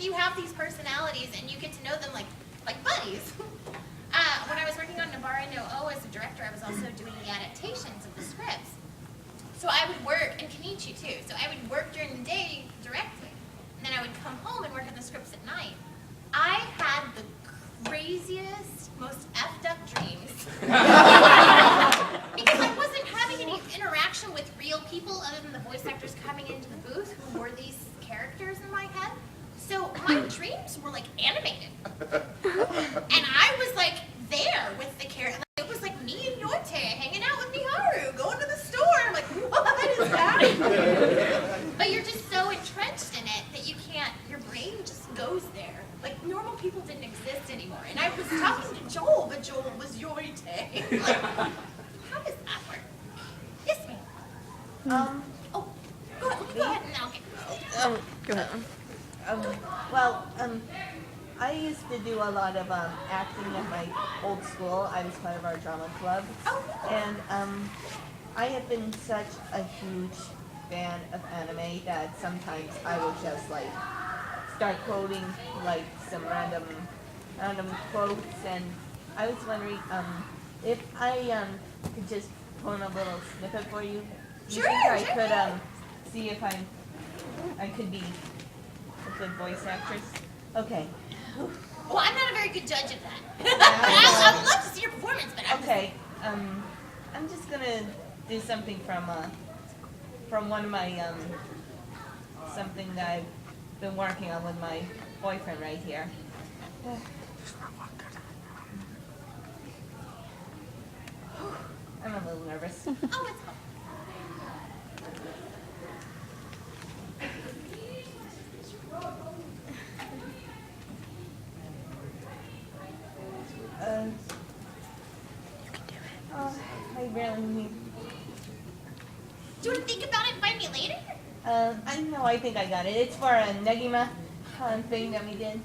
you have these personalities and you get to know them like buddies. When I was working on Nabara No O as a director, I was also doing the adaptations of the scripts. So I would work, and Kenichi too, so I would work during the day directing, and then I would come home and work on the scripts at night. I had the craziest, most effed up dreams. Because I wasn't having any interaction with real people other than the voice actors coming into the booth who were these characters in my head. So my dreams were like animated. And I was like there with the character. It was like me and Yorte hanging out with Miharu, going to the store. I'm like, what is happening? But you're just so entrenched in it that you can't, your brain just goes there. Like normal people didn't exist anymore. And I was talking to Joel, but Joel was Yorte. Like, how does that work? Yes, ma'am. Oh, go ahead and I'll get Go ahead. I used to do a lot of acting at my old school. I was part of our drama club. And I have been such a huge fan of anime that sometimes I will just like start quoting like some random quotes, and I was wondering if I could just pull in a little snippet for you. Do you think I could see if I could be a good voice actress? Okay. Well, I'm not a very good judge of that. I would love to see your performance, but okay. I'm just gonna do something from one of my something that I've been working on with my boyfriend right here. I'm a little nervous. Oh, it's fine. I really need. Do you want to think about it and find me later? I think I got it. It's for a Negima thing that we did.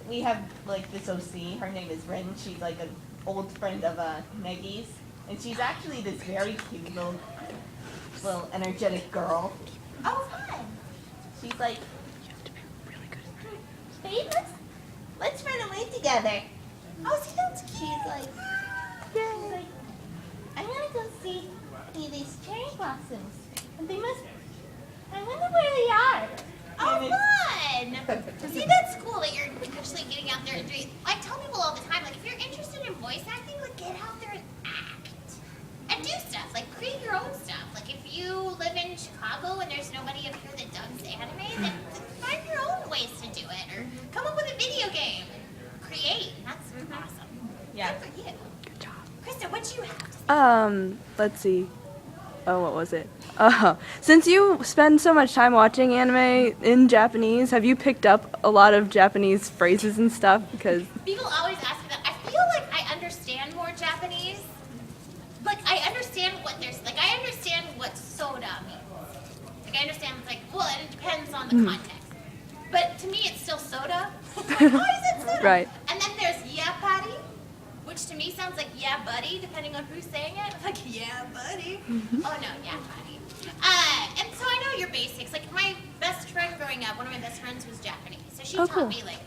We have like this OC. Her name is Rin. She's like an old friend of Negi's, and she's actually this very cute little energetic girl. Oh, fun. She's like, hey, let's run away together. Oh, see, that's cute. She's like, I want to go see these cherry blossoms. And I wonder where they are. Oh, fun! See, that's cool that you're actually getting out there and doing. I tell people all the time, like, if you're interested in voice acting, like, get out there and act. And do stuff, like, create your own stuff. Like, if you live in Chicago and there's nobody up here that does anime, then find your own ways to do it. Or come up with a video game. Create. That's awesome. Yeah. Good for you. Good job. Krista, what do you have to say? Let's see. Oh, what was it? Since you spend so much time watching anime in Japanese, have you picked up a lot of Japanese phrases and stuff? Because people always ask me that. I feel like I understand more Japanese. Like, I understand what there's, like, I understand what soda means. Like, I understand, like, well, and it depends on the context. But to me, it's still soda. Like, oh, is it soda? Right. And then there's yappari, which to me sounds like yeah, buddy, depending on who's saying it. Like, yeah, buddy. Oh, no, yeah, buddy. And so I know your basics. Like, my best friend growing up, one of my best friends was Japanese. So she taught me, like,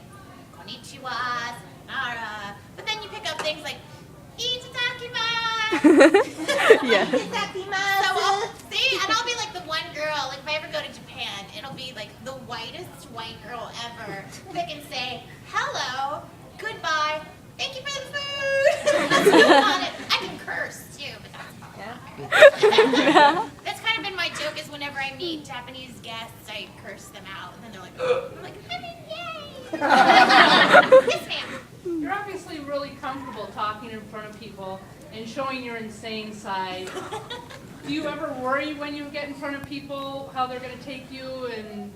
konnichiwa, sayonara. But then you pick up things like, itadakimasu. yeah. Itadakimasu. So I'll be like the one girl, like if I ever go to Japan, it'll be like the whitest white girl ever that can say, hello, goodbye, thank you for the food. That's about it. I can curse too, but that's about it. That's kind of been my joke is whenever I meet Japanese guests, I curse them out. And then they're like, oh. I'm like, I mean, yay. Yes, ma'am. You're obviously really comfortable talking in front of people and showing your insane side. Do you ever worry when you get in front of people how they're going to take you? And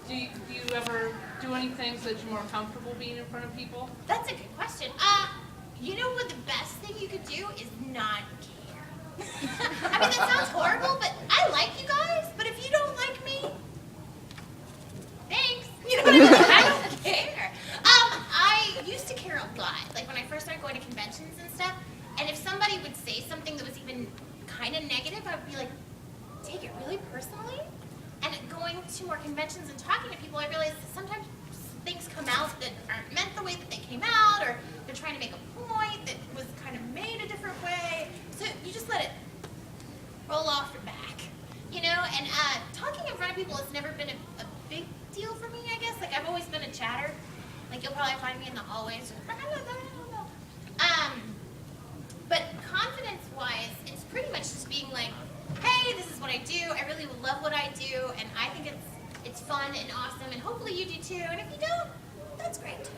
do you ever do anything so that you're more comfortable being in front of people? That's a good question. You know what the best thing you could do is not care. I mean, that sounds horrible, but I like you guys. But if you don't like me, thanks. You know what I mean? I don't care. I used to care a lot. Like when I first started going to conventions and stuff, and if somebody would say something that was even kind of negative, I would be like, take it really personally. And going to more conventions and talking to people, I realized that sometimes chatter. Like you'll probably find me in the hallways. But confidence-wise, it's pretty much just being like, hey, this is what I do. I really love what I do, and I think it's fun and awesome, and hopefully you do too. And if you don't, that's great too.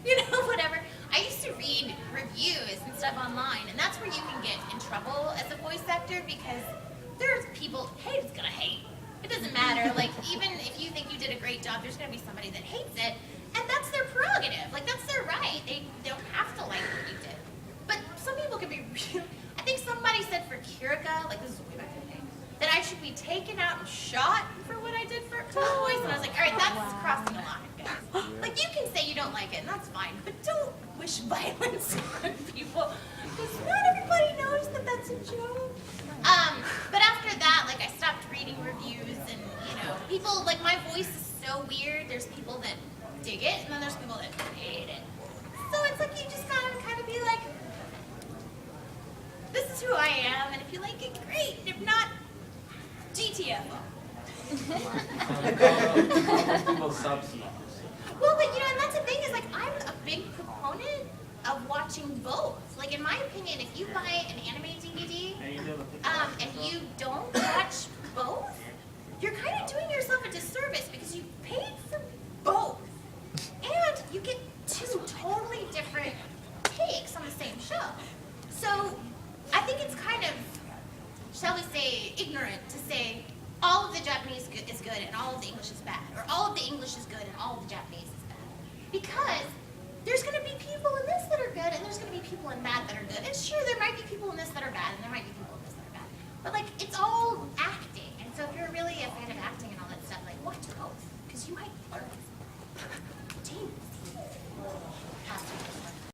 You know, whatever. I used to read reviews and stuff online, and that's where you can get in trouble as a voice actor because there's people, hate's gonna hate. It doesn't matter. Like, even if you think you did a great job, there's gonna be somebody that hates it, and that's their prerogative. Like, that's their right. They don't have to like what you did. But some people can be real. I think somebody said for Kirika, like this is way back in the day, that I should be taken out and shot for what I did for the voice. And I was like, all right, that's crossing the line, guys. Like you can say you don't like it, and that's fine, but don't wish violence on people, because not everybody knows that that's a joke. But after that, like I stopped reading reviews, and you know, people like my voice is so weird. There's people that dig it, and then there's people that hate it. So it's like you just gotta kind of be like, this is who I am, and if you like it, great. If not, GTFO. Well, but you know, and that's the thing is like I'm a big proponent of watching both. Like in my opinion, if you buy an anime DVD and you don't watch both, you're kind of doing yourself a disservice because you paid for both, and you get two totally different takes on the same show. So I think it's kind of, shall we say, ignorant to say all of the Japanese is good and all of the English is bad, or all of the English is good and all of the Japanese is bad. Because there's going to be people in this that are good and there's going to be people in that that are good. And sure, there might be people in this that are bad and there might be people in this that are bad. But like, it's all acting. And so if you're really a fan of acting and all that stuff, like watch both, because you might learn